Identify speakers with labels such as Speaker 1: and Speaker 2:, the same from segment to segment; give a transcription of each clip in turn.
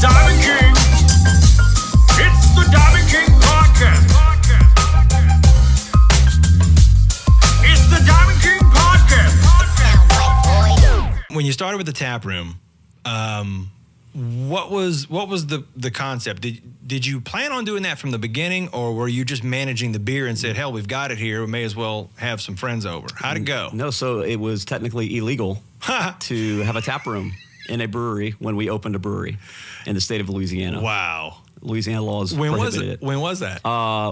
Speaker 1: Diamond King. It's the Diamond King Podcast. It's the Diamond King Podcast.
Speaker 2: When you started with the tap room, what was the concept? Did you plan on doing that from the beginning, or were you just managing the beer and said, hell, we've got it here, we may as well have some friends over? How'd it go?
Speaker 3: No, so it was technically illegal to have a tap room in a brewery when we opened a brewery in the state of Louisiana.
Speaker 2: Wow.
Speaker 3: Louisiana laws
Speaker 2: When was
Speaker 3: prohibited
Speaker 2: it? When was that?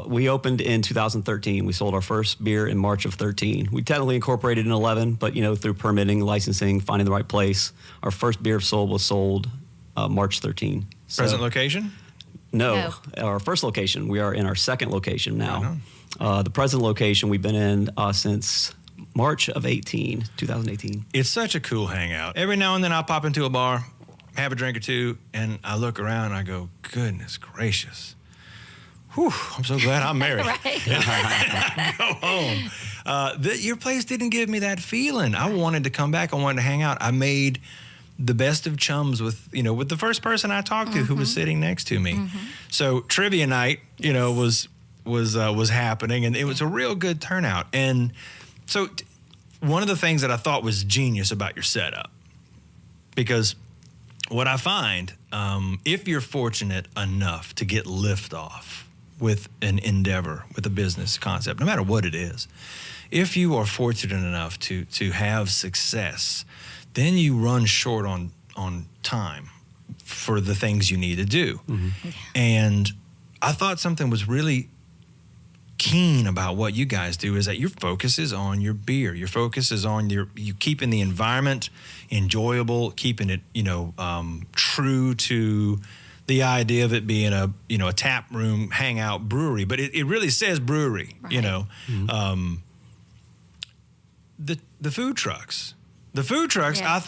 Speaker 3: We opened in 2013. We sold our first beer in March of 13. We technically incorporated in 11, but through permitting, licensing, finding the right place, our first beer was sold March 13. So,
Speaker 2: Present location?
Speaker 3: No, our first location. We are in our second location now. The present location we've been in since March of 2018.
Speaker 2: It's such a cool hangout. Every now and then I'll pop into a bar, have a drink or two, and I look around and I go, goodness gracious. Whew, I'm so glad I'm married. Go home. Your place didn't give me that feeling. I wanted to come back. I wanted to hang out. I made the best of chums with the first person I talked to who was sitting next to me. So trivia night, was happening, and it was a real good turnout. And so one of the things that I thought was genius about your setup, because what I find, if you're fortunate enough to get liftoff with an endeavor, with a business concept, no matter what it is, if you are fortunate enough to have success, then you run short on time for the things you need to do. And I thought something was really keen about what you guys do is that your focus is on your beer. Your focus is on you keeping the environment enjoyable, keeping it, true to the idea of it being a tap room hangout brewery. But it really says brewery,
Speaker 4: Right.
Speaker 2: The food trucks. The food trucks,
Speaker 4: Yeah.
Speaker 2: I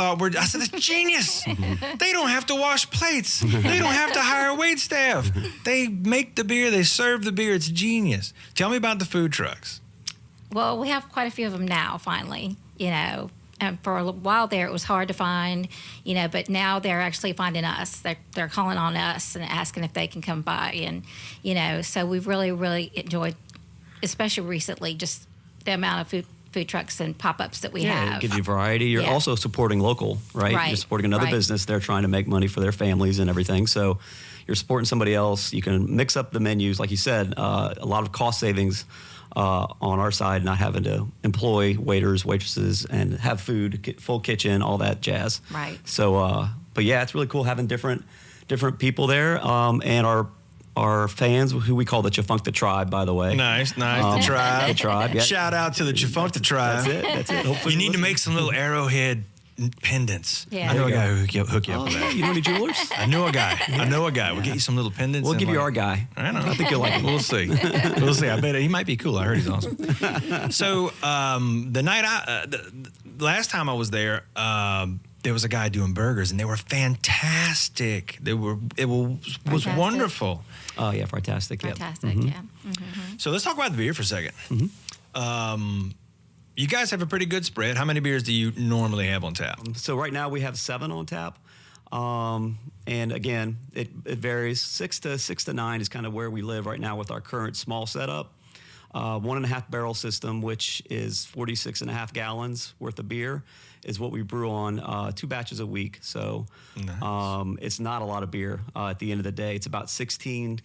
Speaker 2: said, it's genius. They don't have to wash plates. They don't have to hire wait staff. They make the beer, they serve the beer. It's genius. Tell me about the food trucks.
Speaker 4: Well, we have quite a few of them now, finally, And for a while there, it was hard to find, but now they're actually finding us. They're calling on us and asking if they can come by. And, so we've really, really enjoyed, especially recently, just the amount of food trucks and pop-ups that we have.
Speaker 3: Give you variety. You're also supporting local, right?
Speaker 4: Right,
Speaker 3: You're supporting another
Speaker 4: right.
Speaker 3: business. They're trying to make money for their families and everything. So you're supporting somebody else. You can mix up the menus. Like you said, a lot of cost savings on our side, not having to employ waiters, waitresses, and have food, full kitchen, all that jazz.
Speaker 4: Right.
Speaker 3: So, but yeah, it's really cool having different people there. And our fans, who we call the Chafunkta tribe, by the way.
Speaker 2: Nice. The tribe.
Speaker 3: The tribe, yeah.
Speaker 2: Shout out to the Chafunkta tribe.
Speaker 3: That's it. Hopefully
Speaker 2: You need to make some little arrowhead pendants.
Speaker 4: Yeah.
Speaker 2: I know a
Speaker 3: There
Speaker 2: guy
Speaker 3: you
Speaker 2: who hook you up with that.
Speaker 3: You know any jewelers?
Speaker 2: I know a guy. We'll get you some little pendants.
Speaker 3: We'll
Speaker 2: and
Speaker 3: give you our guy.
Speaker 2: I know.
Speaker 3: I think you'll like him.
Speaker 2: We'll see. I bet he might be cool. I heard he's awesome. So the last time I was there, there was a guy doing burgers, and they were fantastic. It was
Speaker 4: Fantastic.
Speaker 2: wonderful.
Speaker 3: Oh, yeah, fantastic. Yep.
Speaker 4: Fantastic, yeah.
Speaker 2: So let's talk about the beer for a second. You guys have a pretty good spread. How many beers do you normally have on tap?
Speaker 3: So right now we have 7 on tap. And again, it varies. 6 to 9 is kind of where we live right now with our current small setup. 1.5 barrel system, which is 46.5 gallons worth of beer, is what we brew on 2 batches a week. So
Speaker 2: Nice.
Speaker 3: it's not a lot of beer at the end of the day. It's about 16,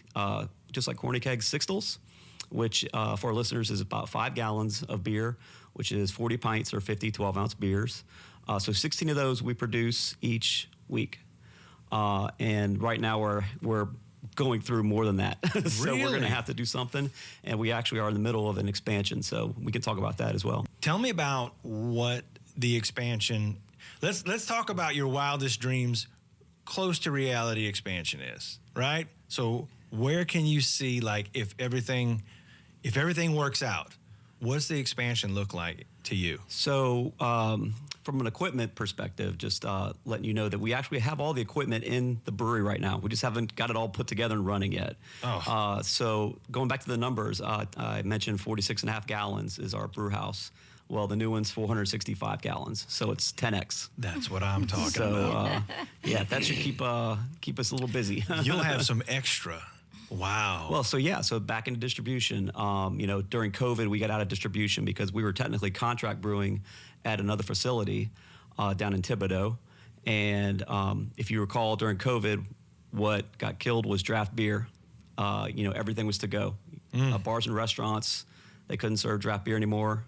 Speaker 3: just like Corny Keg Sixtels, which for our listeners is about 5 gallons of beer, which is 40 pints or 50 12-ounce beers. So 16 of those we produce each week. And right now we're going through more than that. So we're going
Speaker 2: Really?
Speaker 3: to have to do something. And we actually are in the middle of an expansion, so we can talk about that as well.
Speaker 2: Tell me about what the expansion. Let's talk about your wildest dreams, close to reality expansion is, right? So where can you see, like, if everything works out, what's the expansion look like to you?
Speaker 3: So from an equipment perspective, just letting you know that we actually have all the equipment in the brewery right now. We just haven't got it all put together and running yet. So going back to the numbers, I mentioned 46.5 gallons is our brew house. Well, the new one's 465 gallons, so it's 10x.
Speaker 2: That's what I'm talking
Speaker 3: So
Speaker 2: about.
Speaker 3: yeah, that should keep us a little busy.
Speaker 2: You'll have some extra. Wow.
Speaker 3: Well, so back into distribution. During COVID, we got out of distribution because we were technically contract brewing at another facility down in Thibodaux. And if you recall, during COVID, what got killed was draft beer. Everything was to go. Bars and restaurants, they couldn't serve draft beer anymore.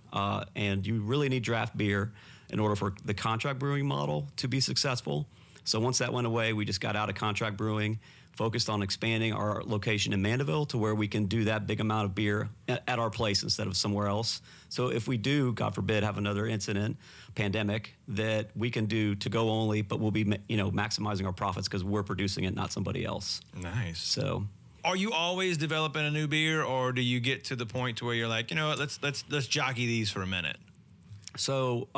Speaker 3: And you really need draft beer in order for the contract brewing model to be successful. So once that went away, we just got out of contract brewing, focused on expanding our location in Mandeville to where we can do that big amount of beer at our place instead of somewhere else. So if we do, God forbid, have another incident, pandemic, that we can do to go only, but we'll be maximizing our profits because we're producing it, not somebody else.
Speaker 2: Nice.
Speaker 3: So
Speaker 2: are you always developing a new beer, or do you get to the point to where you're like, you know what, let's jockey these for a minute?
Speaker 3: So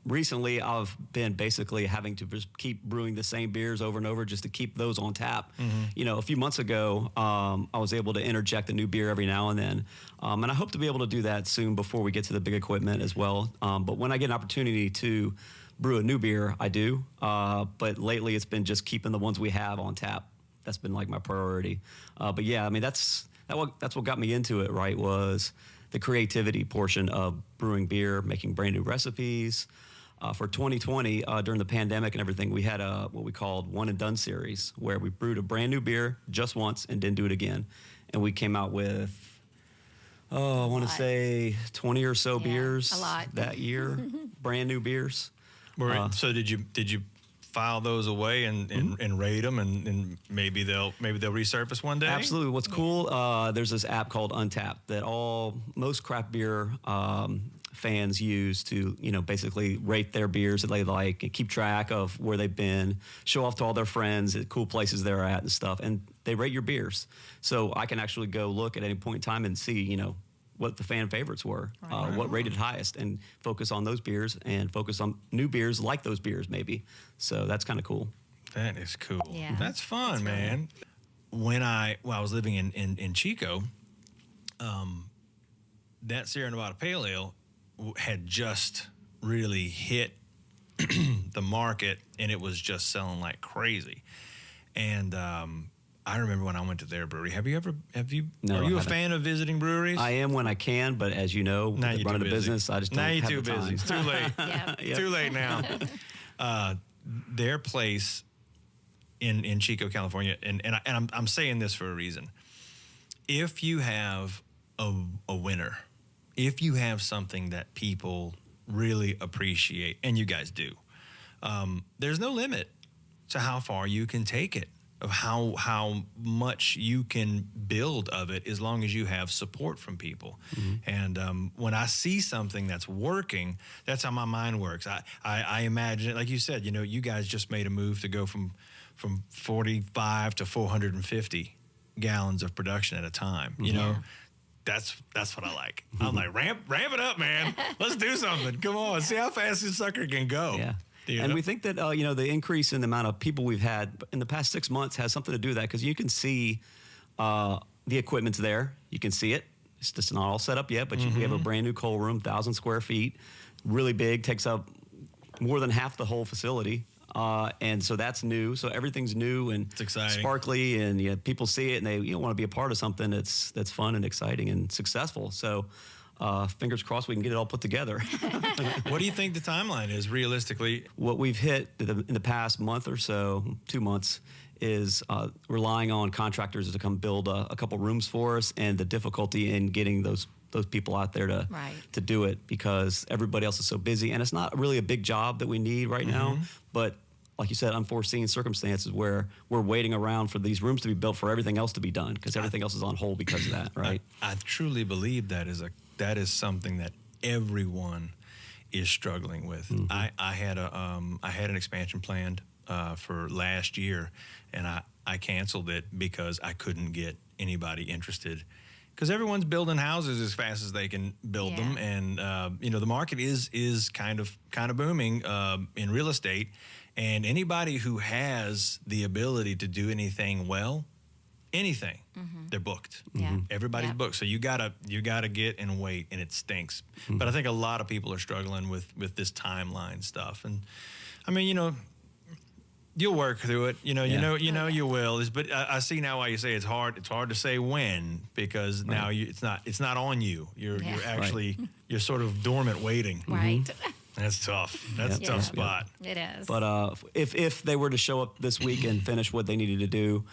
Speaker 3: recently, I've been basically having to just keep brewing the same beers over and over just to keep those on tap. A few months ago, I was able to interject a new beer every now and then, and I hope to be able to do that soon before we get to the big equipment as well. But when I get an opportunity to brew a new beer, I do. But lately, it's been just keeping the ones we have on tap. That's been like my priority. But yeah, I mean, that's what got me into it, right, was the creativity portion of brewing beer, making brand new recipes. For 2020, during the pandemic and everything, we had what we called one and done series, where we brewed a brand new beer just once and didn't do it again. And we came out with, I want to say 20 or so beers
Speaker 4: a lot.
Speaker 3: that year, brand new beers.
Speaker 2: So did you file those away and rate them, and maybe they'll resurface one day?
Speaker 3: Absolutely. What's cool? There's this app called Untapped that most craft beer fans use to basically rate their beers that they like and keep track of where they've been, show off to all their friends at cool places they're at and stuff, and they rate your beers. So I can actually go look at any point in time and see what the fan favorites were, what rated highest, and focus on those beers and focus on new beers like those beers maybe. So that's kind of cool.
Speaker 2: That is cool.
Speaker 4: Yeah.
Speaker 2: That's fun, man. When I was living in Chico, that Sierra Nevada Pale Ale had just really hit the market, and it was just selling like crazy. And I remember when I went to their brewery. No, are you a fan of visiting breweries?
Speaker 3: I am when I can, but as you know, running a business, I just don't have the time.
Speaker 2: Now you're too busy. It's too late.
Speaker 4: Yep.
Speaker 2: Too late now. Their place in Chico, California, and I'm saying this for a reason. If you have a winner, if you have something that people really appreciate, and you guys do, there's no limit to how far you can take it, of how much you can build of it, as long as you have support from people. And when I see something that's working, that's how my mind works. I imagine it, like you said, you guys just made a move to go from 45 to 450 gallons of production at a time. That's what I like. I'm like, ramp it up, man. Let's do something. Come on, see how fast this sucker can go.
Speaker 3: Yeah. And we think that, the increase in the amount of people we've had in the past 6 months has something to do with that, because you can see the equipment's there. You can see it. It's just not all set up yet, but we have a brand new cold room, 1,000 square feet, really big, takes up more than half the whole facility. And so that's new. So everything's new and
Speaker 2: it's exciting,
Speaker 3: sparkly, and people see it and they want to be a part of something that's fun and exciting and successful. So fingers crossed we can get it all put together.
Speaker 2: What do you think the timeline is realistically?
Speaker 3: What we've hit in the past month or so, 2 months, is relying on contractors to come build a couple rooms for us, and the difficulty in getting those people out there to do it, because everybody else is so busy, and it's not really a big job that we need right now, but like you said, unforeseen circumstances where we're waiting around for these rooms to be built for everything else to be done, because everything else is on hold because of that, right?
Speaker 2: I truly believe that is something that everyone is struggling with. I had an expansion planned for last year, and I canceled it because I couldn't get anybody interested, because everyone's building houses as fast as they can build them, and the market is kind of booming in real estate, and anybody who has the ability to do anything well anything, they're booked.
Speaker 4: Yeah.
Speaker 2: Everybody's
Speaker 4: Yep.
Speaker 2: booked. So you gotta get and wait, and it stinks. But I think a lot of people are struggling with this timeline stuff. And I mean, you'll work through it. You will. But I see now why you say it's hard. It's hard to say when, because now it's not on you. You're actually you're sort of dormant waiting.
Speaker 4: Right.
Speaker 2: That's tough. That's a tough spot.
Speaker 4: It is.
Speaker 3: But if they were to show up this week and finish what they needed to do,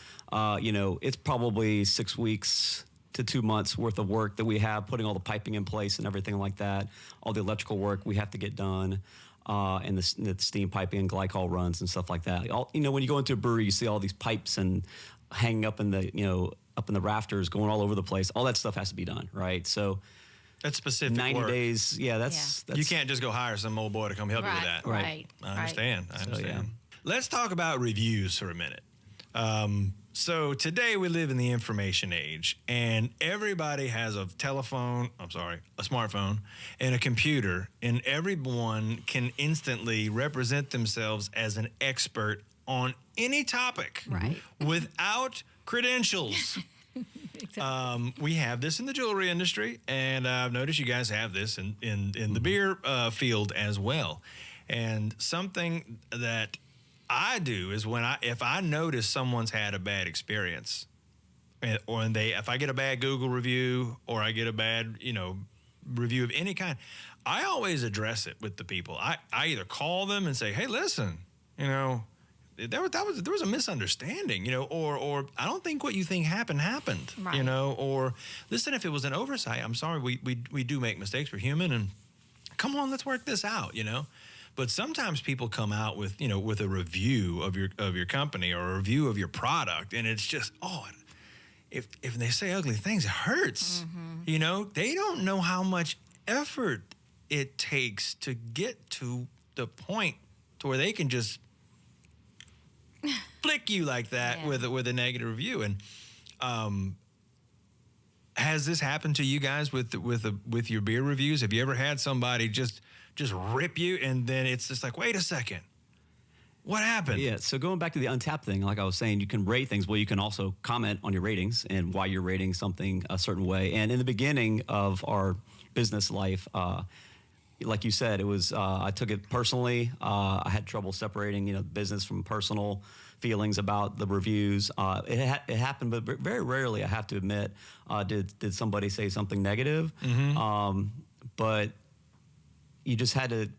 Speaker 3: it's probably 6 weeks to 2 months worth of work that we have, putting all the piping in place and everything like that. All the electrical work we have to get done, and the steam piping and glycol runs and stuff like that. When you go into a brewery, you see all these pipes and hanging up in the rafters, going all over the place. All that stuff has to be done, right? So
Speaker 2: that's specific
Speaker 3: 90
Speaker 2: work.
Speaker 3: days. Yeah, that's
Speaker 2: You can't just go hire some old boy to come help you with that.
Speaker 3: Right.
Speaker 2: I understand.
Speaker 3: yeah.
Speaker 2: Let's talk about reviews for a minute. So today we live in the information age, and everybody has a smartphone and a computer, and everyone can instantly represent themselves as an expert on any topic without credentials.
Speaker 4: Exactly.
Speaker 2: We have this in the jewelry industry, and I've noticed you guys have this in the beer field as well. And something that I do is if I notice someone's had a bad experience, if I get a bad Google review or I get a bad review of any kind, I always address it with the people. I either call them and say, hey, listen, there was a misunderstanding, or I don't think what you think happened,
Speaker 4: right.
Speaker 2: or listen, if it was an oversight, I'm sorry, we do make mistakes, we're human, and come on, let's work this out, But sometimes people come out with a review of your company or a review of your product, and it's just, if they say ugly things, it hurts. They don't know how much effort it takes to get to the point to where they can just flick you like that with a negative review. And has this happened to you guys with your beer reviews? Have you ever had somebody just rip you, and then it's just like, wait a second, what happened?
Speaker 3: Yeah, so going back to the Untapped thing, like I was saying, you can rate things. Well, you can also comment on your ratings and why you're rating something a certain way. And in the beginning of our business life, like you said, it was I took it personally. I had trouble separating, business from personal feelings about the reviews. It happened, but very rarely, I have to admit, did somebody say something negative. But you just had to,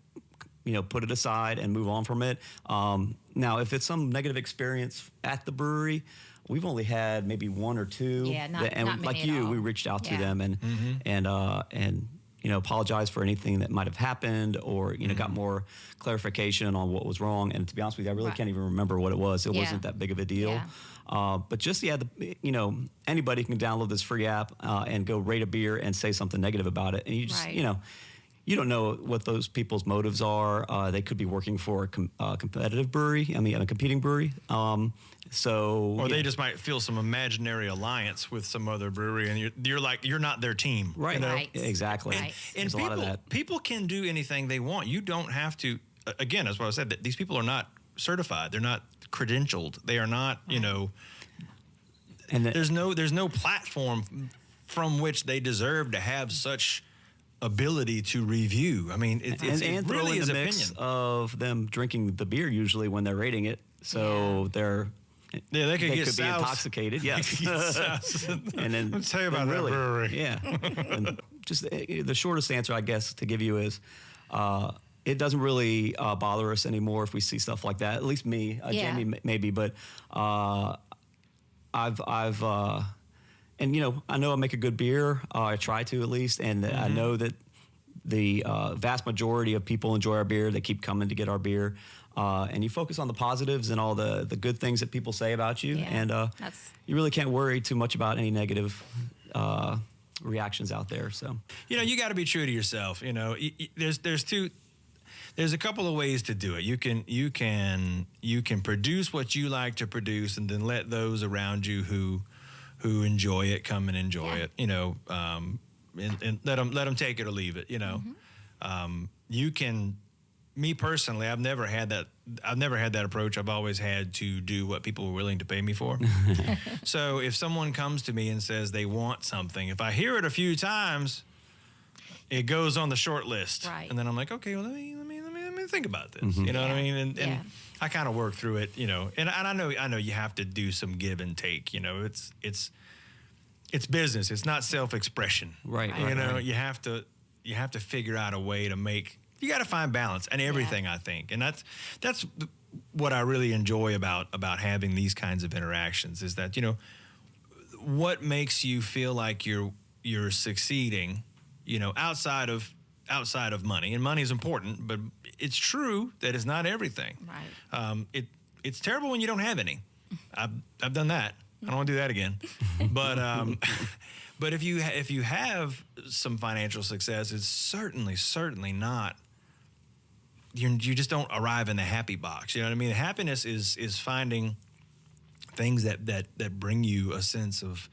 Speaker 3: put it aside and move on from it. Now, if it's some negative experience at the brewery, we've only had maybe one or two.
Speaker 4: Yeah, not many
Speaker 3: like
Speaker 4: at
Speaker 3: you,
Speaker 4: all.
Speaker 3: we reached out to
Speaker 4: Yeah.
Speaker 3: them and apologize for anything that might have happened, or got more clarification on what was wrong. And to be honest with you, I really can't even remember what it was. It wasn't that big of a deal.
Speaker 4: Yeah.
Speaker 3: But just anybody can download this free app and go rate a beer and say something negative about it, and you just you don't know what those people's motives are. They could be working for a competitive brewery. A competing brewery. Or
Speaker 2: they just might feel some imaginary alliance with some other brewery, and you're not their team.
Speaker 3: Right.
Speaker 4: Right.
Speaker 3: Exactly.
Speaker 4: Right.
Speaker 2: And
Speaker 3: There's a lot of that.
Speaker 2: people can do anything they want. You don't have to. Again, that's what I said. That these people are not certified. They're not credentialed. They are not.
Speaker 3: And
Speaker 2: there's no platform from which they deserve to have such ability to review. I mean, it
Speaker 3: throw
Speaker 2: really
Speaker 3: in
Speaker 2: is
Speaker 3: the mix
Speaker 2: opinion.
Speaker 3: of them drinking the beer usually when they're rating it. So
Speaker 2: they could
Speaker 3: be
Speaker 2: soused.
Speaker 3: intoxicated. Yes. And then
Speaker 2: Let me tell you about that brewery.
Speaker 3: Yeah. And just the shortest answer, I guess, to give you is it doesn't really bother us anymore if we see stuff like that. At least me, Jamie maybe, but and I know I make a good beer. I try to at least, and I know that the vast majority of people enjoy our beer. They keep coming to get our beer, and you focus on the positives and all the good things that people say about you, and you really can't worry too much about any negative reactions out there. So
Speaker 2: you got to be true to yourself. There's a couple of ways to do it. You can produce what you like to produce, and then let those around you who enjoy it come and enjoy it. And let them take it or leave it. You can. Me personally, I've never had I've never had that approach. I've always had to do what people were willing to pay me for. So if someone comes to me and says they want something, if I hear it a few times, it goes on the short list.
Speaker 4: Right.
Speaker 2: And then I'm like, okay, well, let me think about this. You know what I mean? And I kind of work through it, you know. And I know you have to do some give and take. You know, it's business. It's not self-expression.
Speaker 3: Right.
Speaker 2: You know, you have to figure out a way to make. You got to find balance in everything, I think, and that's what I really enjoy about having these kinds of interactions. Is that, you know, what makes you feel like you're succeeding, you know, outside of money, and money is important, but it's true that it's not everything.
Speaker 4: Right.
Speaker 2: It's terrible when you don't have any. I've done that. I don't want to do that again. But but if you have some financial success, it's certainly not. You just don't arrive in the happy box. You know what I mean? Happiness is finding things that bring you a sense of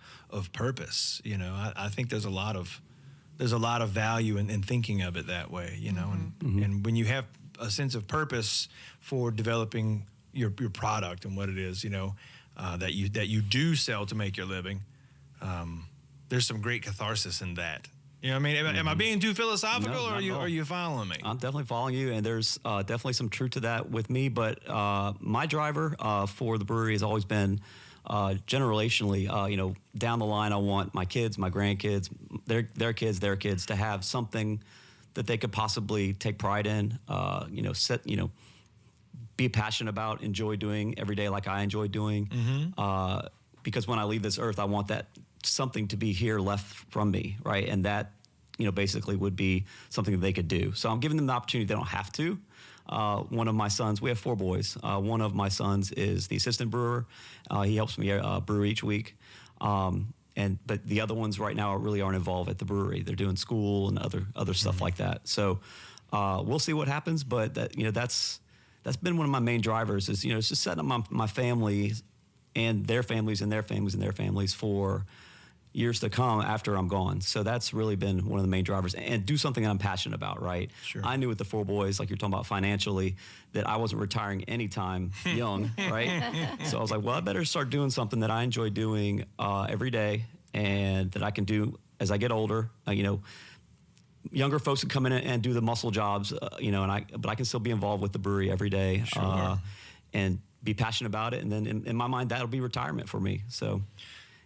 Speaker 2: purpose. You know, I think there's a lot of value in thinking of it that way. You know, and when you have a sense of purpose for developing your product and what it is, you know, that you do sell to make your living, there's some great catharsis in that. You know what I mean? Am I being too philosophical,
Speaker 3: No,
Speaker 2: or are you following me?
Speaker 3: I'm definitely following you, and there's definitely some truth to that with me. But my driver for the brewery has always been generationally, you know, down the line, I want my kids, my grandkids, their kids to have something that they could possibly take pride in, you know, be passionate about, enjoy doing every day like I enjoy doing. Because when I leave this earth, I want that something to be here left from me, right? And that, you know, basically would be something that they could do. So I'm giving them the opportunity. They don't have to. One of my sons, we have 4 boys. One of my sons is the assistant brewer. He helps me brew each week. But the other ones right now really aren't involved at the brewery. They're doing school and other stuff like that. So we'll see what happens. But that, you know, that's been one of my main drivers. Is, you know, it's just setting up my family and their families and their families and their families for years to come after I'm gone. So that's really been one of the main drivers, and do something that I'm passionate about, right?
Speaker 2: Sure.
Speaker 3: I knew with the 4 boys, like you're talking about financially, that I wasn't retiring anytime young, right? So I was like, well, I better start doing something that I enjoy doing every day, and that I can do as I get older. You know, younger folks can come in and do the muscle jobs, you know, but I can still be involved with the brewery every day, and be passionate about it. And then in my mind, that'll be retirement for me. So,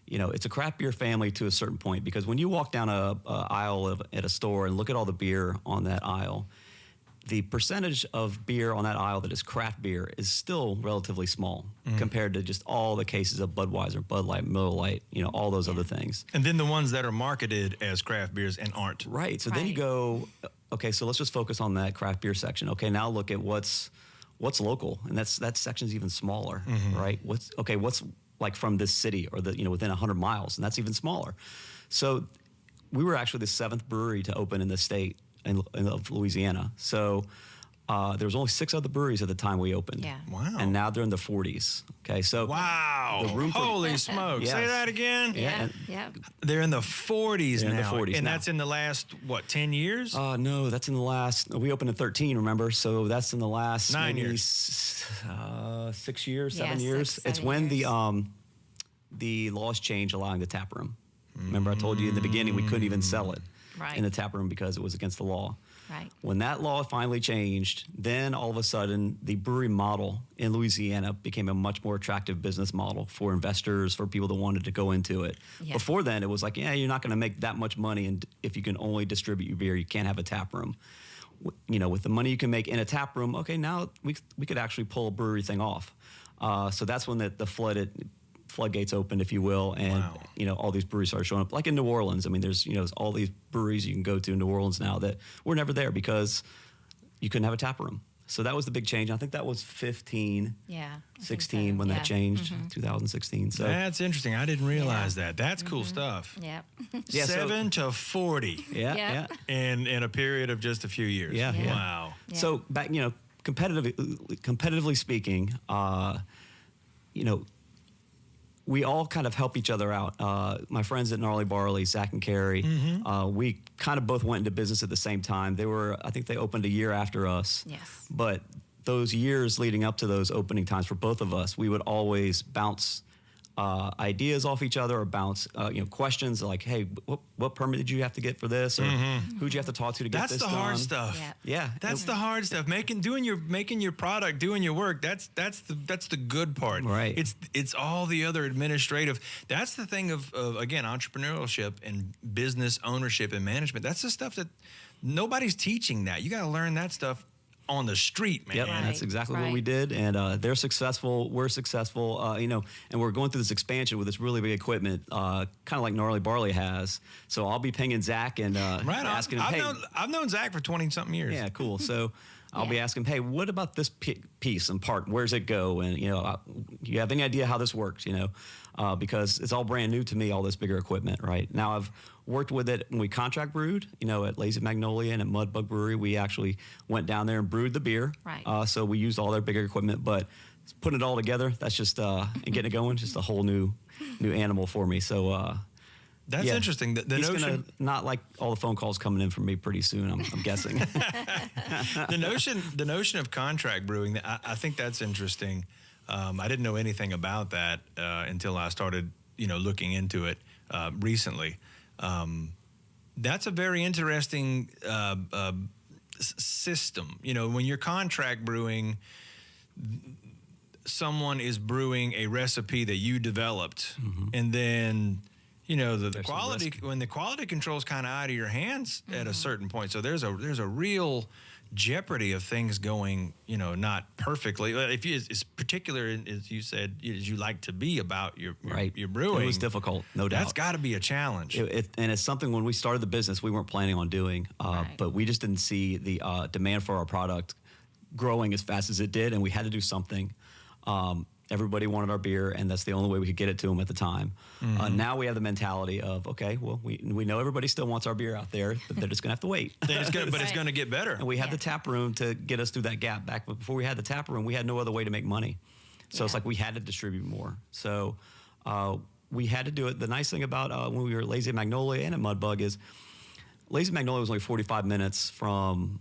Speaker 3: you know, it's a craft beer family to a certain point, because when you walk down a aisle at a store and look at all the beer on that aisle, the percentage of beer on that aisle that is craft beer is still relatively small compared to just all the cases of Budweiser, Bud Light, Miller Lite, you know, all those other things.
Speaker 2: And then the ones that are marketed as craft beers and aren't.
Speaker 3: Right. So then you go, okay, so let's just focus on that craft beer section. Okay, now look at what's local, and that section's even smaller, right? What's like from this city, or the, you know, within 100 miles, and that's even smaller. So we were actually the 7th brewery to open in the state of Louisiana. So there was only 6 other breweries at the time we opened.
Speaker 4: Yeah.
Speaker 2: Wow.
Speaker 3: And now they're in the 40s. Okay, so
Speaker 2: wow, holy smokes!
Speaker 3: Yes.
Speaker 2: Say that again.
Speaker 4: Yeah.
Speaker 2: They're in the 40s
Speaker 3: They're
Speaker 2: now.
Speaker 3: in the 40s
Speaker 2: and
Speaker 3: now.
Speaker 2: that's in the last 10 years?
Speaker 3: No, that's in the last. We opened in 13. Remember, so that's in the last
Speaker 2: 9
Speaker 3: maybe
Speaker 2: years.
Speaker 3: 6 years,
Speaker 4: Yeah,
Speaker 3: 7 years.
Speaker 4: 6,
Speaker 3: It's
Speaker 4: 7
Speaker 3: when
Speaker 4: years.
Speaker 3: the laws changed allowing the tap room. Remember, I told you in the beginning we couldn't even sell it in the tap room because it was against the law.
Speaker 4: Right.
Speaker 3: When that law finally changed, then all of a sudden the brewery model in Louisiana became a much more attractive business model for investors, for people that wanted to go into it.
Speaker 4: Yeah.
Speaker 3: Before then, it was like, yeah, you're not going to make that much money, and if you can only distribute your beer, you can't have a tap room. You know, with the money you can make in a tap room, okay, now we could actually pull a brewery thing off. So that's when the floodgates opened, if you will, and you know, all these breweries started showing up. Like in New Orleans, I mean, there's, you know, all these breweries you can go to in New Orleans now that were never there because you couldn't have a tap room. So that was the big change. I think that was 15,
Speaker 4: Yeah.
Speaker 3: 16 when that changed, 2016. So
Speaker 2: that's interesting. I didn't realize that. That's cool stuff.
Speaker 4: Yep.
Speaker 3: Yeah,
Speaker 2: 7 to 40
Speaker 3: yeah.
Speaker 2: in a period of just a few years.
Speaker 3: Yeah.
Speaker 2: Wow.
Speaker 4: Yeah.
Speaker 3: So back, you know, competitively speaking, you know, we all kind of help each other out. My friends at Gnarly Barley, Zach and Carrie, we kind of both went into business at the same time. I think they opened a year after us.
Speaker 4: Yes.
Speaker 3: But those years leading up to those opening times for both of us, we would always bounce ideas off each other or bounce questions like, hey, what permit did you have to get for this, or who'd you have to talk to get
Speaker 2: That's
Speaker 3: this
Speaker 2: the
Speaker 3: done?
Speaker 2: hard stuff.
Speaker 4: Yeah.
Speaker 3: Yeah,
Speaker 2: That's the hard stuff. Making your product, doing your work. That's the good part.
Speaker 3: Right.
Speaker 2: It's all the other administrative. That's the thing of again, entrepreneurship and business ownership and management. That's the stuff that nobody's teaching. That you got to learn that stuff on the street, man.
Speaker 3: Yep,
Speaker 4: Right.
Speaker 3: that's exactly what
Speaker 4: Right.
Speaker 3: we did, and they're successful. We're successful, and we're going through this expansion with this really big equipment, kind of like Gnarly Barley has. So I'll be pinging Zach and
Speaker 2: Right.
Speaker 3: asking him, hey,
Speaker 2: I've known Zach for 20-something years.
Speaker 3: yeah, cool. So I'll be
Speaker 4: Yeah.
Speaker 3: asking him, hey, what about this piece and part? Where's it go? And you have any idea how this works? Because it's all brand new to me, all this bigger equipment. Right now, I've worked with it when we contract brewed. At Lazy Magnolia and at Mudbug Brewery, we actually went down there and brewed the beer.
Speaker 4: Right.
Speaker 3: So we used all their bigger equipment, but putting it all together, that's just and getting it going, just a whole new animal for me. So.
Speaker 2: That's
Speaker 3: Yeah.
Speaker 2: interesting. The
Speaker 3: He's
Speaker 2: notion,
Speaker 3: gonna not like all the phone calls coming in from me pretty soon. I'm guessing.
Speaker 2: the notion of contract brewing. I think that's interesting. I didn't know anything about that until I started, looking into it recently. That's a very interesting system. When you're contract brewing, someone is brewing a recipe that you developed, and then. The
Speaker 3: There's some
Speaker 2: quality
Speaker 3: risk.
Speaker 2: when the quality control's kind of out of your hands at a certain point. So there's a real jeopardy of things going, not perfectly. If you, as particular as you said, as you like to be about your brewing,
Speaker 3: It was difficult, no doubt.
Speaker 2: That's got to be a challenge.
Speaker 3: And it's something when we started the business we weren't planning on doing,
Speaker 4: Right.
Speaker 3: but we just didn't see the demand for our product growing as fast as it did, and we had to do something. Everybody wanted our beer, and that's the only way we could get it to them at the time. Now we have the mentality of, okay, well, we know everybody still wants our beer out there, but they're just going to have to wait.
Speaker 2: But it's
Speaker 4: Right.
Speaker 2: going to get better.
Speaker 3: And we had
Speaker 4: Yeah.
Speaker 3: the tap room to get us through that gap. Back before we had the tap room, we had no other way to make money. So it's
Speaker 4: Yeah.
Speaker 3: like we had to distribute more. So we had to do it. The nice thing about when we were at Lazy Magnolia and at Mudbug is Lazy Magnolia was only 45 minutes from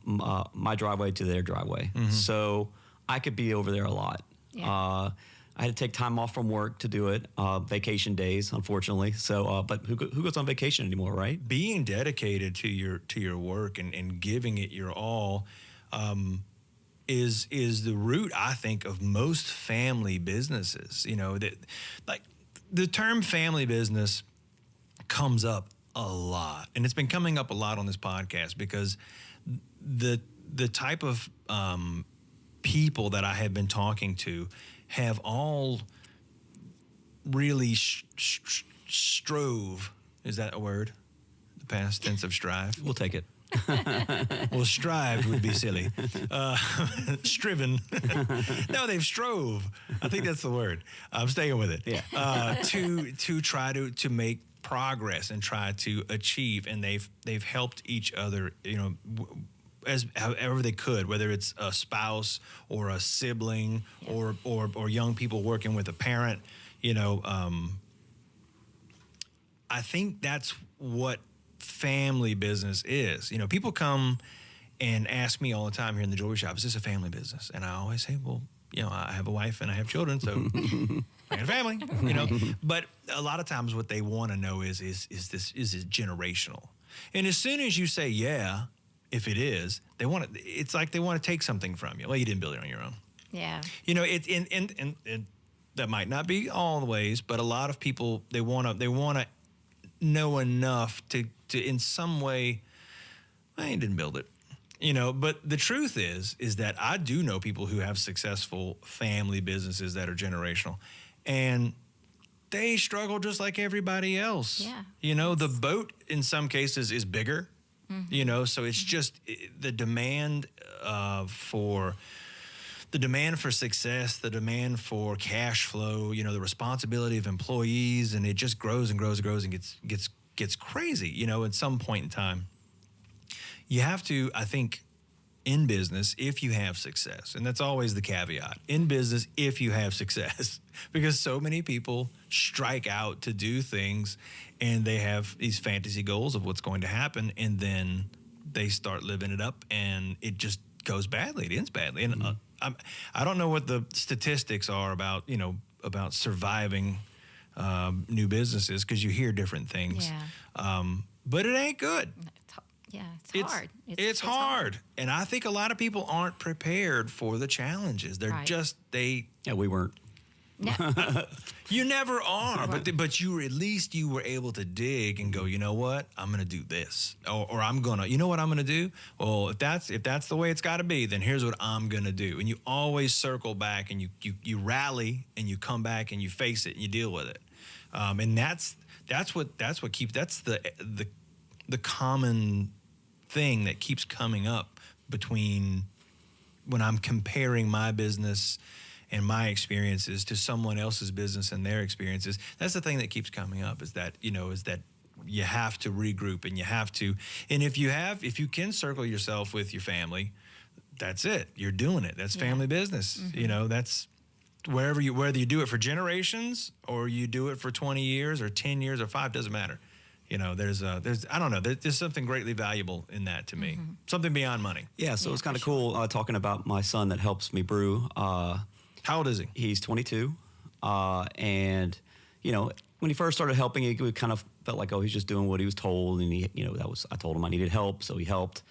Speaker 3: my driveway to their driveway. So I could be over there a lot.
Speaker 4: Yeah.
Speaker 3: I had to take time off from work to do it, vacation days, unfortunately. So, but who goes on vacation anymore, right?
Speaker 2: Being dedicated to your work and giving it your all is the root, I think, of most family businesses. That like the term family business comes up a lot, and it's been coming up a lot on this podcast because the type of people that I have been talking to have all really strove. Is that a word? The past tense of strive?
Speaker 3: We'll take it.
Speaker 2: Well, strived would be silly. Striven. No, they've strove. I think that's the word. I'm staying with it.
Speaker 3: Yeah.
Speaker 2: To try to make progress and try to achieve, and they've helped each other, as however they could, whether it's a spouse or a sibling or young people working with a parent. I think that's what family business is. People come and ask me all the time here in the jewelry shop, is this a family business? And I always say, well, I have a wife and I have children, so I got a family, But a lot of times what they want to know is it generational? And as soon as you say, yeah, if it is, it's like they want to take something from you. Well, you didn't build it on your own.
Speaker 4: Yeah.
Speaker 2: It's and that might not be all the ways, but a lot of people they want to know enough to in some way. I didn't build it, But the truth is that I do know people who have successful family businesses that are generational, and they struggle just like everybody else.
Speaker 4: Yeah.
Speaker 2: The boat in some cases is bigger. So it's just the demand for success, the demand for cash flow, the responsibility of employees, and it just grows and grows and grows and gets crazy, at some point in time. You have to, I think, in business, if you have success, and that's always the caveat, in business, if you have success, because so many people strike out to do things and they have these fantasy goals of what's going to happen, and then they start living it up and it just goes badly. It ends badly. And I don't know what the statistics are about, about surviving new businesses, because you hear different things.
Speaker 4: Yeah.
Speaker 2: But it ain't good.
Speaker 4: It's hard.
Speaker 2: It's hard. And I think a lot of people aren't prepared for the challenges. They're
Speaker 4: Right.
Speaker 3: Yeah, we weren't.
Speaker 4: No,
Speaker 2: You never are, but you were able to dig and go, you know what, I'm gonna do this, or I'm gonna, you know what I'm gonna do. Well, if that's the way it's got to be, then here's what I'm gonna do. And you always circle back, and you rally, and you come back, and you face it, and you deal with it. And that's the common thing that keeps coming up between when I'm comparing my business and my experiences to someone else's business and their experiences. That's the thing that keeps coming up, is that you have to regroup, and you have to, and if you can circle yourself with your family, that's it. You're doing it. That's family business.
Speaker 4: Mm-hmm.
Speaker 2: That's whether you do it for generations, or you do it for 20 years or 10 years or 5, doesn't matter. There's I don't know, there's something greatly valuable in that to me.
Speaker 4: Mm-hmm.
Speaker 2: Something beyond money.
Speaker 3: Yeah, so
Speaker 4: Yeah,
Speaker 3: it's kind of
Speaker 4: for sure.
Speaker 3: cool talking about my son that helps me brew.
Speaker 2: How old is he?
Speaker 3: He's 22, and when he first started helping, we kind of felt like, oh, he's just doing what he was told, and I told him I needed help, so he helped.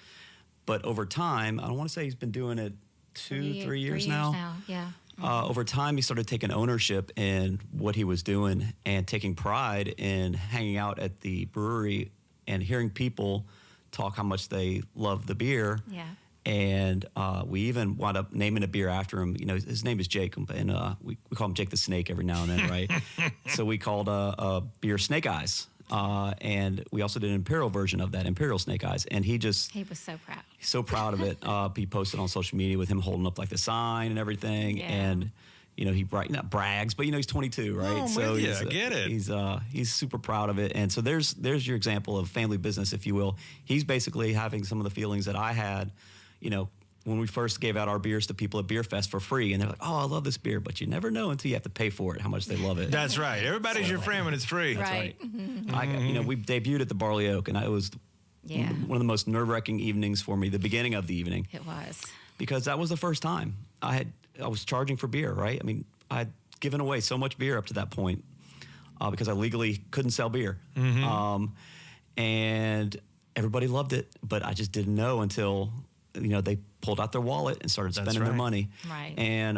Speaker 3: But over time, I don't want to say he's been doing it 3 years now.
Speaker 4: Yeah.
Speaker 3: Over time, he started taking ownership in what he was doing and taking pride in hanging out at the brewery and hearing people talk how much they love the beer.
Speaker 4: Yeah.
Speaker 3: And we even wound up naming a beer after him. His name is Jake, and we call him Jake the Snake every now and then, right? So we called a beer Snake Eyes. And we also did an Imperial version of that, Imperial Snake Eyes. And he was
Speaker 4: so proud.
Speaker 3: so proud of it. He posted on social media with him holding up like the sign and everything.
Speaker 4: Yeah.
Speaker 3: And, he not brags, but he's 22, right?
Speaker 2: I'm
Speaker 3: so
Speaker 2: with you.
Speaker 3: he's,
Speaker 2: I get it.
Speaker 3: He's super proud of it. And so there's your example of family business, if you will. He's basically having some of the feelings that I had, when we first gave out our beers to people at Beer Fest for free, and they're like, "Oh, I love this beer," but you never know until you have to pay for it how much they love it.
Speaker 2: That's right. Everybody's your friend when it's free.
Speaker 4: Right.
Speaker 3: We debuted at the Barley Oak, and it was
Speaker 4: Yeah.
Speaker 3: one of the most nerve-wracking evenings for me. The beginning of the evening,
Speaker 4: It was.
Speaker 3: because that was the first time I was charging for beer. Right? I mean, I had given away so much beer up to that point because I legally couldn't sell beer, and everybody loved it, but I just didn't know until they pulled out their wallet and started
Speaker 2: That's
Speaker 3: spending their
Speaker 2: right.
Speaker 3: money.
Speaker 4: Right.
Speaker 3: And,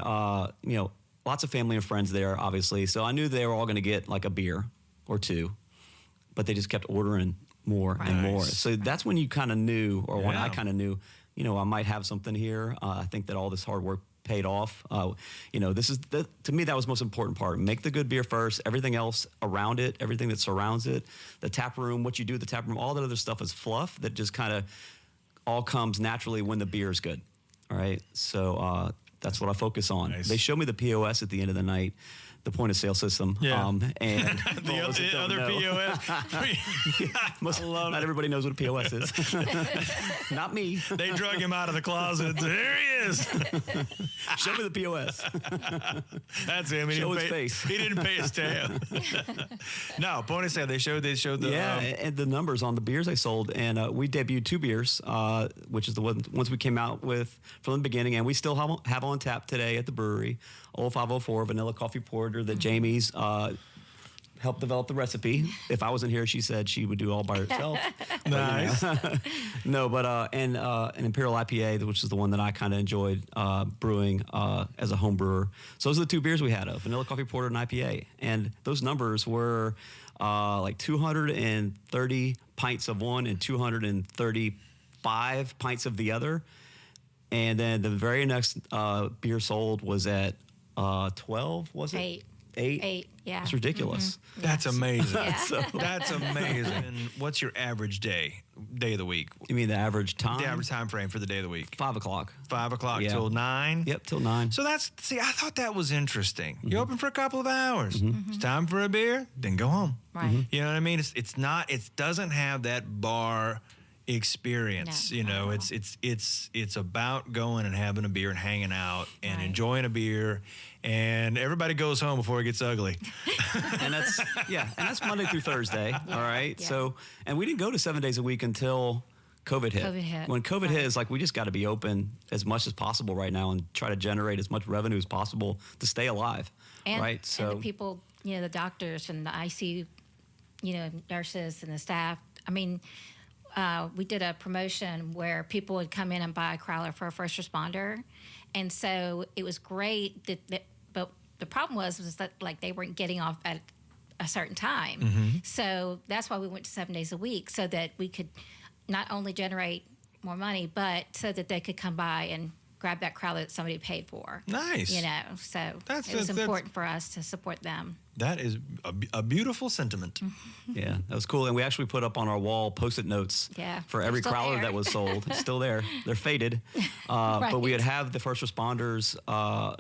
Speaker 3: lots of family and friends there, obviously. So I knew they were all going to get like a beer or two, but they just kept ordering more and more.
Speaker 2: Nice.
Speaker 3: So that's when you kind of knew, or when I
Speaker 2: Yeah.
Speaker 3: kind of knew, I might have something here. I think that all this hard work paid off. To me, that was the most important part. Make the good beer first. Everything else around it, everything that surrounds it, the tap room, what you do at the tap room, all that other stuff is fluff that just kind of all comes naturally when the beer is good. All right. So that's what I focus on.
Speaker 2: Nice.
Speaker 3: They showed me the POS at the end of the night, the point of sale system.
Speaker 2: Yeah.
Speaker 3: And
Speaker 2: The other POS.
Speaker 3: not everybody knows what a POS is. Not me.
Speaker 2: They drug him out of the closet. There he is.
Speaker 3: Show me the POS.
Speaker 2: That's him. He
Speaker 3: Show
Speaker 2: didn't
Speaker 3: his
Speaker 2: pay,
Speaker 3: face.
Speaker 2: He didn't pay his tab. No, point of sale. They showed the
Speaker 3: And the numbers on the beers they sold, and we debuted 2 beers, which is the ones we came out with from the beginning, and we still have on tap today at the brewery. Old 504 vanilla coffee porter that Jamie's helped develop the recipe. If I wasn't here, she said she would do it all by herself.
Speaker 2: Nice.
Speaker 3: No, but an Imperial IPA, which is the one that I kind of enjoyed brewing as a home brewer. So those are the 2 beers we had: a vanilla coffee porter and IPA, and those numbers were like 230 pints of one and 235 pints of the other. And then the very next beer sold was at 12, was it? 8?
Speaker 4: Yeah.
Speaker 3: It's ridiculous.
Speaker 2: That's amazing.
Speaker 4: Yeah.
Speaker 2: That's amazing. And what's your average day of the week?
Speaker 3: You mean the average time?
Speaker 2: The average time frame for the day of the week?
Speaker 3: 5 o'clock.
Speaker 2: 5 o'clock
Speaker 3: Yeah.
Speaker 2: till 9?
Speaker 3: Yep, till 9.
Speaker 2: So I thought that was interesting. You open for a couple of hours. It's time for a beer, then go home.
Speaker 4: Right.
Speaker 2: You know what I mean? It doesn't have that bar experience.
Speaker 4: No,
Speaker 2: You know,
Speaker 4: not at
Speaker 2: it's about going and having a beer and hanging out and
Speaker 4: Right.
Speaker 2: enjoying a beer, and everybody goes home before it gets ugly.
Speaker 3: And that's Monday through Thursday. All right.
Speaker 4: Yeah.
Speaker 3: So, and we didn't go to 7 days a week until COVID hit.
Speaker 4: COVID hit,
Speaker 3: When COVID
Speaker 4: right.
Speaker 3: hit, it's like we just got to be open as much as possible right now and try to generate as much revenue as possible to stay alive.
Speaker 4: And,
Speaker 3: right. So
Speaker 4: and the people, the doctors and the ICU, nurses and the staff. I mean, we did a promotion where people would come in and buy a crowler for a first responder, and so it was great. But the problem was that like they weren't getting off at a certain time.
Speaker 2: Mm-hmm.
Speaker 4: So that's why we went to 7 days a week, so that we could not only generate more money, but so that they could come by and grab that crowler that somebody paid for.
Speaker 2: Nice.
Speaker 4: So
Speaker 2: That's-
Speaker 4: it was
Speaker 2: that's-
Speaker 4: important for us to support them.
Speaker 2: That is a beautiful sentiment.
Speaker 3: yeah, that was cool. And we actually put up on our wall Post-it notes
Speaker 4: Yeah,
Speaker 3: for
Speaker 4: they're
Speaker 3: every
Speaker 4: still
Speaker 3: crowler
Speaker 4: there.
Speaker 3: that was sold. It's still there. They're faded. But we would have the first responders,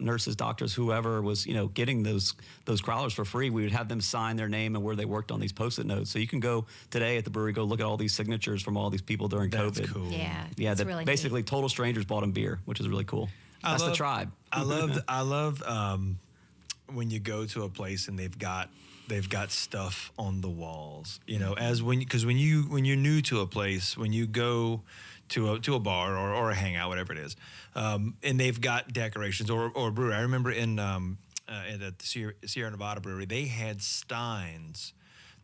Speaker 3: nurses, doctors, whoever was, getting those crowlers for free. We would have them sign their name and where they worked on these Post-it notes. So you can go today at the brewery, go look at all these signatures from all these people during
Speaker 2: That's
Speaker 3: COVID.
Speaker 2: cool.
Speaker 4: Yeah,
Speaker 3: Yeah,
Speaker 4: it's
Speaker 3: that
Speaker 4: really
Speaker 3: basically
Speaker 4: neat.
Speaker 3: total strangers bought them beer, which is really cool. That's the tribe.
Speaker 2: I love when you go to a place and they've got stuff on the walls. Because when you're new to a place, when you go to a bar or a hangout, whatever it is, and they've got decorations or a brewery. I remember at the Sierra Nevada brewery, they had steins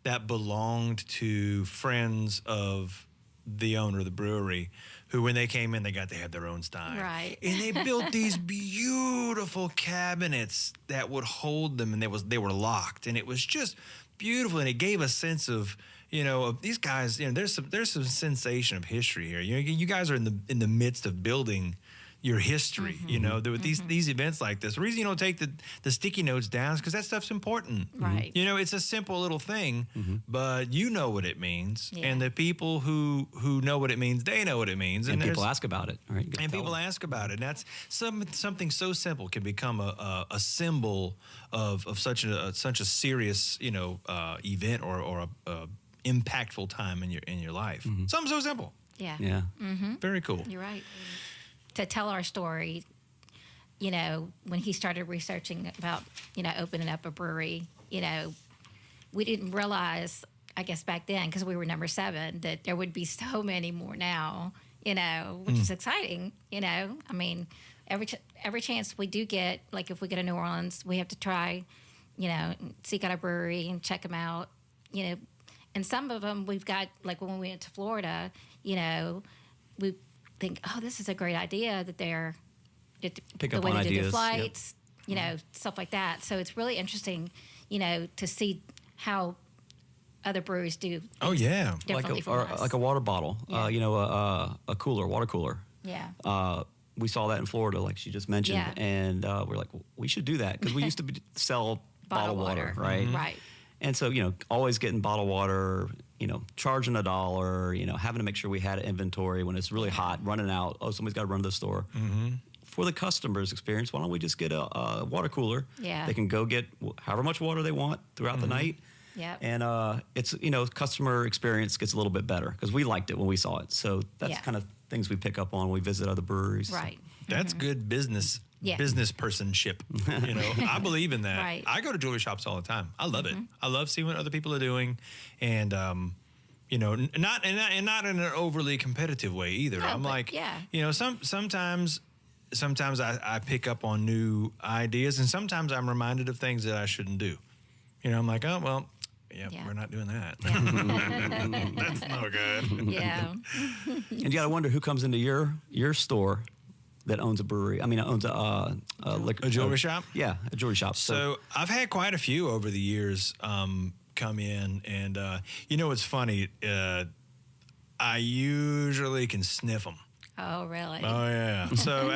Speaker 2: that belonged to friends of the owner of the brewery, who when they came in, they got to have their own stein.
Speaker 4: Right.
Speaker 2: And they built these beautiful cabinets that would hold them, and they were locked, and it was just beautiful, and it gave a sense of, of these guys. There's some sensation of history here. You guys are in the midst of building your history. With these events like this. The reason you don't take the sticky notes down is because that stuff's important.
Speaker 4: Right.
Speaker 2: It's a simple little thing, but you know what it means,
Speaker 4: Yeah.
Speaker 2: and the people who know what it means, they know what it means,
Speaker 3: And people
Speaker 2: there's-
Speaker 3: ask about it. Right? You gotta
Speaker 2: and
Speaker 3: tell
Speaker 2: people
Speaker 3: them.
Speaker 2: ask about it. And that's something so simple can become a symbol of such a serious event or a impactful time in your life. Something so simple.
Speaker 4: Yeah.
Speaker 3: Yeah.
Speaker 2: Very cool.
Speaker 4: You're right. To tell our story, when he started researching about, opening up a brewery, we didn't realize, I guess back then, because we were number 7, that there would be so many more now, which is exciting, I mean, every chance we do get, like if we go to New Orleans, we have to try, seek out a brewery and check them out, and some of them we've got, like when we went to Florida, we think, oh, this is a great idea that they're
Speaker 3: Pick
Speaker 4: the
Speaker 3: up
Speaker 4: way
Speaker 3: on
Speaker 4: they do their
Speaker 3: ideas,
Speaker 4: flights, stuff like that. So it's really interesting, to see how other breweries do
Speaker 2: Oh yeah.
Speaker 4: differently from us.
Speaker 3: like a water bottle,
Speaker 4: Yeah.
Speaker 3: a cooler, water cooler.
Speaker 4: Yeah.
Speaker 3: We saw that in Florida, like she just mentioned,
Speaker 4: Yeah.
Speaker 3: and we're like, well, we should do that because we used to sell bottled water, right?
Speaker 4: Right.
Speaker 3: And so, always getting bottled water, charging $1, having to make sure we had inventory when it's really hot, running out. Oh, somebody's got to run to the store. For the customer's experience, why don't we just get a water cooler?
Speaker 4: Yeah.
Speaker 3: They can go get however much water they want throughout the night.
Speaker 4: Yep.
Speaker 3: And it's, customer experience gets a little bit better because we liked it when we saw it. So that's
Speaker 4: Yeah.
Speaker 3: kind of things we pick up on when we visit other breweries.
Speaker 4: Right.
Speaker 2: That's good business.
Speaker 4: Yeah.
Speaker 2: Business personship. I believe in that.
Speaker 4: Right.
Speaker 2: I go to jewelry shops all the time. I love it. I love seeing what other people are doing, and not in an overly competitive way either.
Speaker 4: No,
Speaker 2: I'm
Speaker 4: but
Speaker 2: like,
Speaker 4: yeah.
Speaker 2: sometimes I pick up on new ideas, and sometimes I'm reminded of things that I shouldn't do. I'm like, oh well. Yeah,
Speaker 4: Yeah.
Speaker 2: we're not doing that.
Speaker 4: Yeah.
Speaker 2: That's no good.
Speaker 4: Yeah.
Speaker 3: And you got to wonder who comes into your store that owns a brewery. I mean, owns a liquor,
Speaker 2: A jewelry shop?
Speaker 3: Yeah, a jewelry shop.
Speaker 2: So I've had quite a few over the years come in, and what's funny? I usually can sniff them.
Speaker 4: Oh, really?
Speaker 2: Oh yeah. So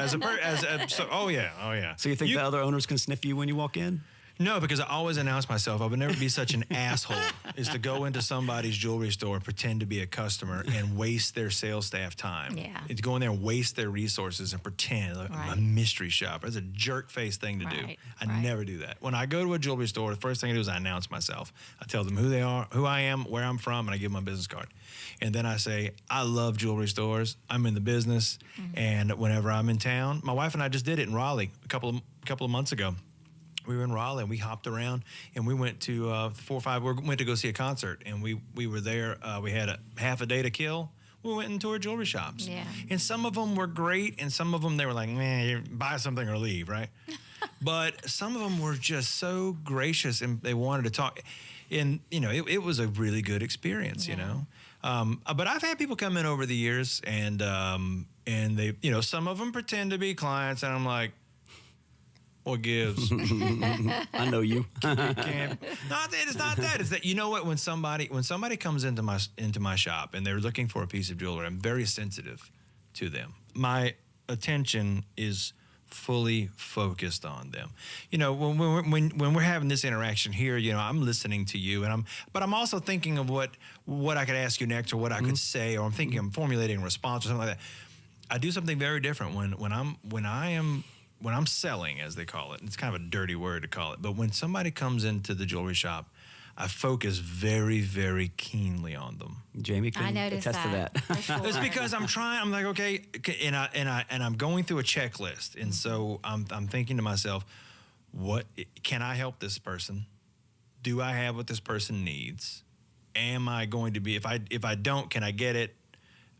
Speaker 2: oh yeah.
Speaker 3: So you think the other owners can sniff you when you walk in?
Speaker 2: No, because I always announce myself. I would never be such an asshole is to go into somebody's jewelry store and pretend to be a customer and waste their sales staff time.
Speaker 4: Yeah.
Speaker 2: It's go in there and waste their resources and pretend like I'm a
Speaker 4: Right.
Speaker 2: mystery shopper. That's a jerk face thing to do.
Speaker 4: Right,
Speaker 2: I
Speaker 4: right.
Speaker 2: never do that. When I go to a jewelry store, the first thing I do is I announce myself. I tell them who they are, who I am, where I'm from, and I give them my business card. And then I say, I love jewelry stores. I'm in the business. And whenever I'm in town, my wife and I just did it in Raleigh a couple of months ago. We were in Raleigh and we hopped around and we went to 4 or 5. We went to go see a concert and we were there. We had a half a day to kill. we went and toured jewelry shops.
Speaker 4: Yeah.
Speaker 2: And some of them were great, and some of them they were like, man, you buy something or leave, right? But some of them were just so gracious, and they wanted to talk. And, you know, it was a really good experience, you know. But I've had people come in over the years, and they, you know, some of them pretend to be clients, and I'm like, what gives?
Speaker 3: I know you.
Speaker 2: It's not that. It's that, you know what? When somebody comes into my shop and they're looking for a piece of jewelry, I'm very sensitive to them. My attention is fully focused on them. You know, when we're having this interaction here, you know, I'm listening to you, but I'm also thinking of what I could ask you next, or what I could say, or I'm formulating a response or something like that. I do something very different when I'm selling, as they call it. It's kind of a dirty word to call it, but when somebody comes into the jewelry shop, I focus very, very keenly on them.
Speaker 3: Jamie can attest to that.
Speaker 4: Sure.
Speaker 2: It's because I'm like, okay, and I'm going through a checklist, and so I'm thinking to myself, what can I help this person? Do I have what this person needs? Am I going to be, if I don't, can I get it?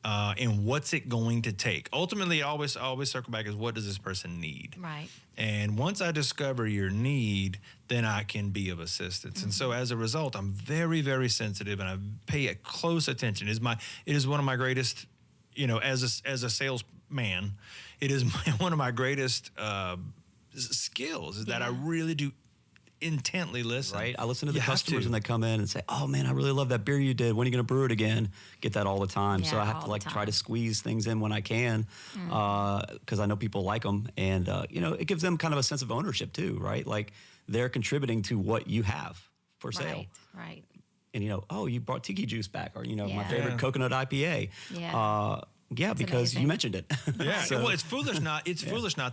Speaker 2: And what's it going to take? Ultimately, I always circle back is, what does this person need?
Speaker 4: Right.
Speaker 2: And once I discover your need, then I can be of assistance. And so as a result, I'm very, very sensitive, and I pay a close attention. It is one of my greatest, you know, as a salesman, it is one of my greatest skills, is that I really do intently listen.
Speaker 3: Right. I listen to the
Speaker 2: You have
Speaker 3: customers
Speaker 2: to.
Speaker 3: when they come in and say, "Oh man, I really love that beer you did. When are you going to brew it again?" Get that all the time. So
Speaker 4: Yeah,
Speaker 3: I have
Speaker 4: all
Speaker 3: to
Speaker 4: the
Speaker 3: like try
Speaker 4: time.
Speaker 3: to squeeze things in when I can, because I know people like them, and you know, it gives them kind of a sense of ownership too, right? Like they're contributing to what you have for sale.
Speaker 4: Right.
Speaker 3: And you know, oh, you brought tiki juice back, or you know, my
Speaker 4: Yeah.
Speaker 3: favorite
Speaker 2: Yeah.
Speaker 3: coconut IPA.
Speaker 4: Yeah.
Speaker 3: Yeah, because
Speaker 4: amazing.
Speaker 3: you mentioned it.
Speaker 2: Yeah,
Speaker 3: So-
Speaker 2: well, it's foolish not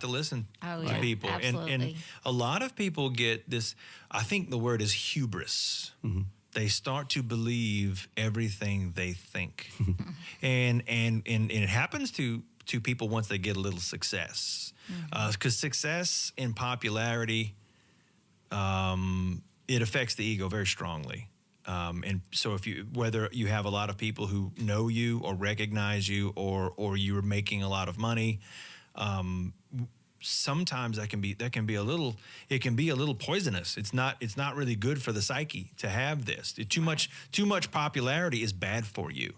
Speaker 2: to listen
Speaker 4: Oh,
Speaker 2: to
Speaker 4: yeah,
Speaker 2: people, and
Speaker 4: absolutely.
Speaker 2: a lot of people get this. I think the word is hubris. They start to believe everything they think, and it happens to people once they get a little success, because success and popularity, it affects the ego very strongly. And so whether you have a lot of people who know you or recognize you, or you're making a lot of money, sometimes that can be a little poisonous. It's not really good for the psyche to have this. Too much popularity is bad for you.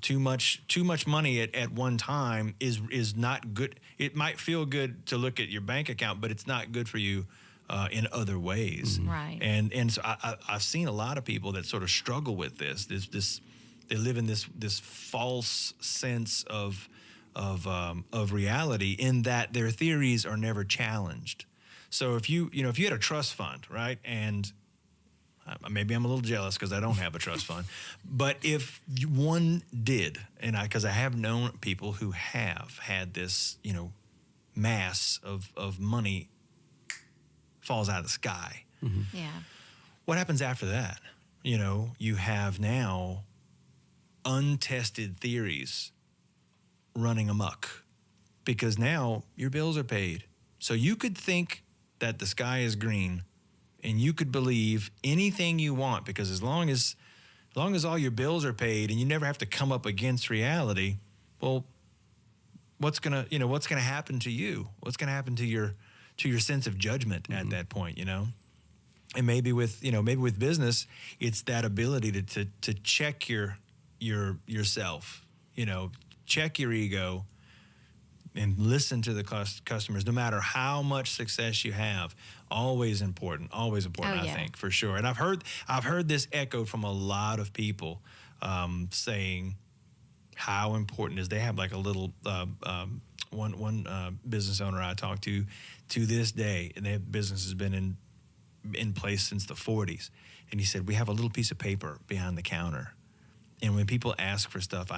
Speaker 2: Too much money at one time is not good. It might feel good to look at your bank account, but it's not good for you in other ways.
Speaker 4: Right.
Speaker 2: And so I've seen a lot of people that sort of struggle with this. They live in this false sense of reality, in that their theories are never challenged. So if you had a trust fund, right, and maybe I'm a little jealous because I don't have a trust fund, but if one did, and because I have known people who have had this, you know, mass of money falls out of the sky.
Speaker 4: Yeah.
Speaker 2: What happens after that? You know, you have now untested theories running amok, because now your bills are paid. So you could think that the sky is green, and you could believe anything you want, because as long as all your bills are paid and you never have to come up against reality, well, what's gonna happen to you? What's gonna happen to your sense of judgment at that point, you know? And maybe with business, it's that ability to check yourself, you know, check your ego, and listen to the customers, no matter how much success you have. Always important,
Speaker 4: Oh,
Speaker 2: I
Speaker 4: yeah.
Speaker 2: think, for sure. And I've heard this echoed from a lot of people, saying how important it is. They have like a little one business owner I talked to this day, and their business has been in place since the 40s. And he said, we have a little piece of paper behind the counter, and when people ask for stuff,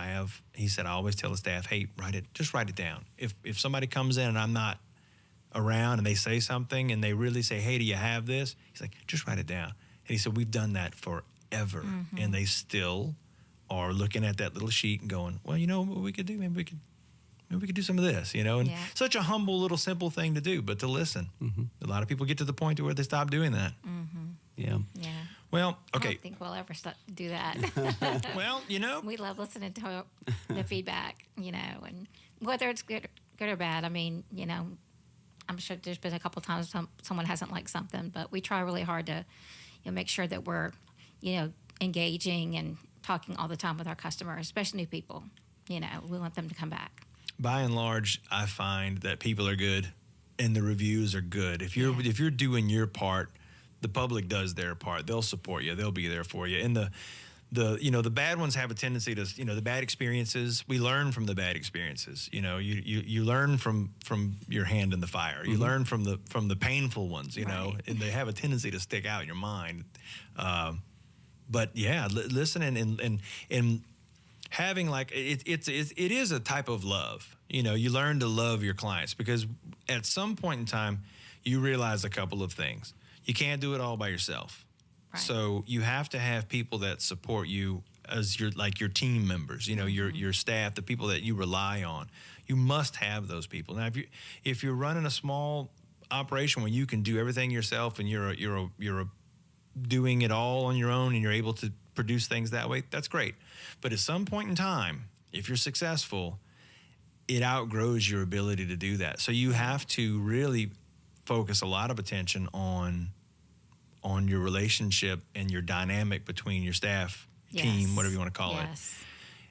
Speaker 2: he said, I always tell the staff, hey, just write it down. If somebody comes in and I'm not around and they say something and they really say, hey, do you have this? He's like, just write it down. And he said, we've done that forever. And they still are looking at that little sheet and going, well, you know what we could do? Maybe we could do some of this, you know? And
Speaker 4: Yeah.
Speaker 2: such a humble little simple thing to do, but to listen. A lot of people get to the point to where they stop doing that.
Speaker 3: Yeah.
Speaker 4: Yeah.
Speaker 2: Well,
Speaker 4: I
Speaker 2: okay.
Speaker 4: don't think we'll ever do that.
Speaker 2: Well,
Speaker 4: We love listening to the feedback, and whether it's good or bad. I mean, I'm sure there's been a couple times someone hasn't liked something, but we try really hard to make sure that we're, engaging and talking all the time with our customers, especially new people. We want them to come back.
Speaker 2: By and large, I find that people are good and the reviews are good. If you're doing your part, the public does their part. They'll support you. They'll be there for you. And the bad ones have a tendency to, the bad experiences, we learn from the bad experiences. You learn from your hand in the fire. You learn from the painful ones,
Speaker 4: Right.
Speaker 2: and they have a tendency to stick out in your mind. But yeah, listening and having it is a type of love. You learn to love your clients because at some point in time, you realize a couple of things. You can't do it all by yourself.
Speaker 4: Right.
Speaker 2: So you have to have people that support you as your team members, your staff, the people that you rely on. You must have those people. Now, if you're running a small operation where you can do everything yourself and you're doing it all on your own and you're able to produce things that way, that's great. But at some point in time, if you're successful, it outgrows your ability to do that. So you have to really focus a lot of attention on your relationship and your dynamic between your staff, team, whatever you want to call it.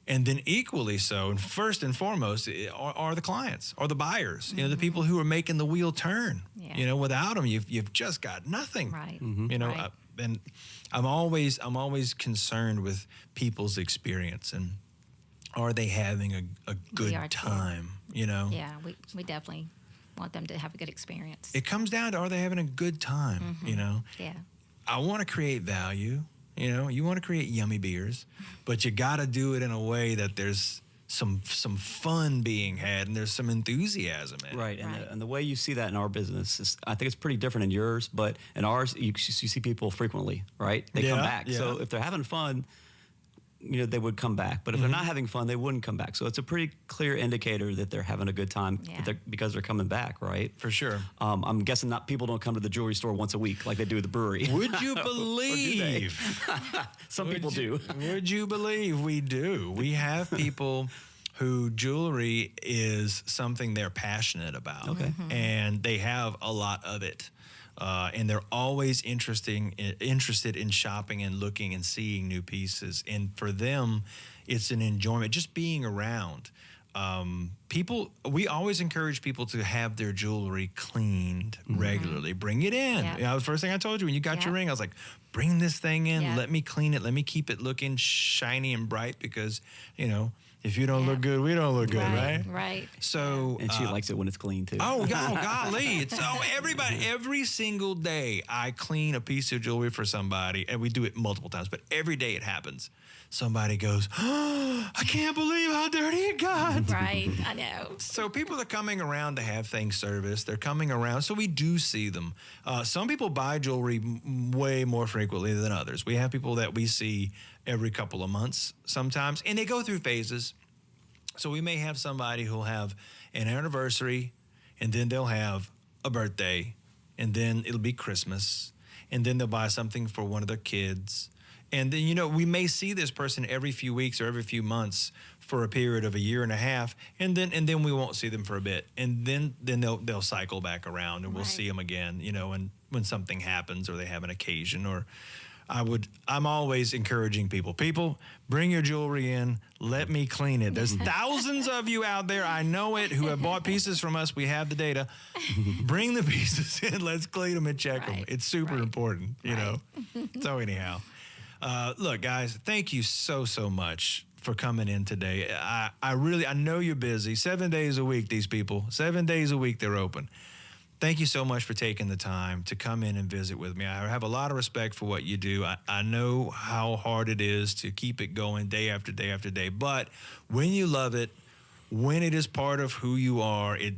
Speaker 2: And then equally so, and first and foremost, are the clients or the buyers, the people who are making the wheel turn.
Speaker 4: Yeah.
Speaker 2: Without them, you've just got nothing.
Speaker 4: Right.
Speaker 2: Right. And I'm always concerned with people's experience and are they having a good time,
Speaker 4: Yeah, we definitely want them to have a good experience.
Speaker 2: It comes down to, are they having a good time,
Speaker 4: Yeah.
Speaker 2: I want to create value. You want to create yummy beers, but you got to do it in a way that there's some fun being had and there's some enthusiasm in it.
Speaker 3: Right.
Speaker 4: Right.
Speaker 3: And the way you see that in our business is, I think it's pretty different in yours, but in ours, you see people frequently, right? They come back.
Speaker 2: Yeah.
Speaker 3: So if they're having fun, they would come back. But if they're not having fun, they wouldn't come back. So it's a pretty clear indicator that they're having a good time because they're coming back, right?
Speaker 2: For sure.
Speaker 3: I'm guessing people don't come to the jewelry store once a week like they do at the brewery.
Speaker 2: Would you believe?
Speaker 3: Some people do.
Speaker 2: Would you believe we do? We have people who jewelry is something they're passionate about.
Speaker 3: Okay.
Speaker 2: And they have a lot of it. And they're always interested in shopping and looking and seeing new pieces. And for them, it's an enjoyment just being around. We always encourage people to have their jewelry cleaned regularly. Bring it in.
Speaker 4: Yeah.
Speaker 2: The first thing I told you when you got your ring, I was like, bring this thing in.
Speaker 4: Yeah.
Speaker 2: Let me clean it. Let me keep it looking shiny and bright because, if you don't look good, we don't look good, right?
Speaker 4: Right.
Speaker 2: So,
Speaker 3: And she likes it when it's clean, too.
Speaker 2: Oh, golly. Every single day I clean a piece of jewelry for somebody, and we do it multiple times, but every day it happens. Somebody goes, oh, I can't believe how dirty it got.
Speaker 4: Right. I know.
Speaker 2: So people are coming around to have things serviced. They're coming around, so we do see them. Some people buy jewelry way more frequently than others. We have people that we see every couple of months sometimes, and they go through phases. So we may have somebody who'll have an anniversary, and then they'll have a birthday, and then it'll be Christmas, and then they'll buy something for one of their kids. And then, we may see this person every few weeks or every few months for a period of a year and a half, and then we won't see them for a bit, and then they'll cycle back around, and we'll see them again. And when something happens or they have an occasion, or I'm always encouraging people, bring your jewelry in. Let me clean it. There's thousands of you out there, I know it, who have bought pieces from us. We have the data. Bring the pieces in. Let's clean them and check them. It's super important, So anyhow. Look, guys, thank you so much for coming in today. I know you're busy. 7 days a week, these people. 7 days a week, they're open. Thank you so much for taking the time to come in and visit with me. I have a lot of respect for what you do. I know how hard it is to keep it going day after day after day. But when you love it, when it is part of who you are, it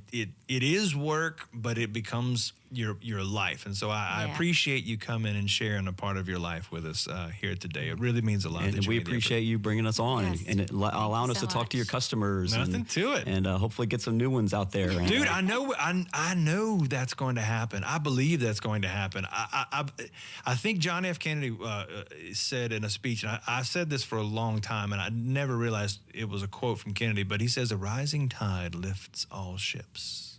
Speaker 2: is work, but it becomes your life. And so I
Speaker 4: Yeah.
Speaker 2: appreciate you coming and sharing a part of your life with us here today. It really means a lot.
Speaker 3: And
Speaker 2: that you
Speaker 3: we
Speaker 2: made the effort.
Speaker 3: appreciate you bringing us on
Speaker 4: Yes.
Speaker 3: and allowing us
Speaker 4: so
Speaker 3: to talk to your
Speaker 4: much.
Speaker 3: customers.
Speaker 2: Nothing
Speaker 3: and,
Speaker 2: to it.
Speaker 3: And hopefully get some new ones out there. And,
Speaker 2: Dude, I know that's going to happen. I believe that's going to happen. I think John F. Kennedy said in a speech, and I've said this for a long time, and I never realized it was a quote from Kennedy, but he says, "A rising tide lifts all ships."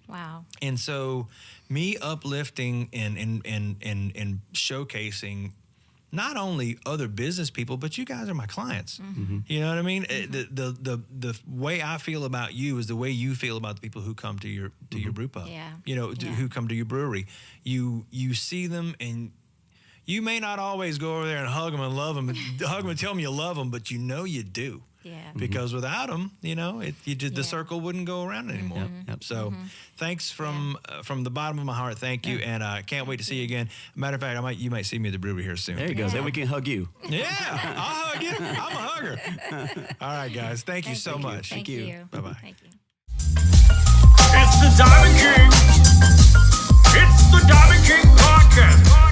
Speaker 4: Wow.
Speaker 2: And so, me uplifting and showcasing not only other business people, but you guys are my clients. You know what I mean? The way I feel about you is the way you feel about the people who come to your brew pub.
Speaker 4: Yeah.
Speaker 2: You know, who come to your brewery. You see them, and you may not always go over there and hug them and love them, and hug them and tell them you love them, but you know you do.
Speaker 4: Yeah.
Speaker 2: Because without them, you know, the circle wouldn't go around anymore.
Speaker 3: Yep.
Speaker 2: So, thanks from the bottom of my heart. Thank you, and I can't wait to see you again. Matter of fact, you might see me at the brewery here soon.
Speaker 3: there you go.
Speaker 4: Yeah.
Speaker 3: Then we can hug you.
Speaker 2: Yeah, I'll hug you. I'm a hugger. All right, guys. Thank you so much.
Speaker 4: Thank you.
Speaker 2: Bye-bye.
Speaker 4: Thank you.
Speaker 1: It's the Diamond King. It's the Diamond King Podcast.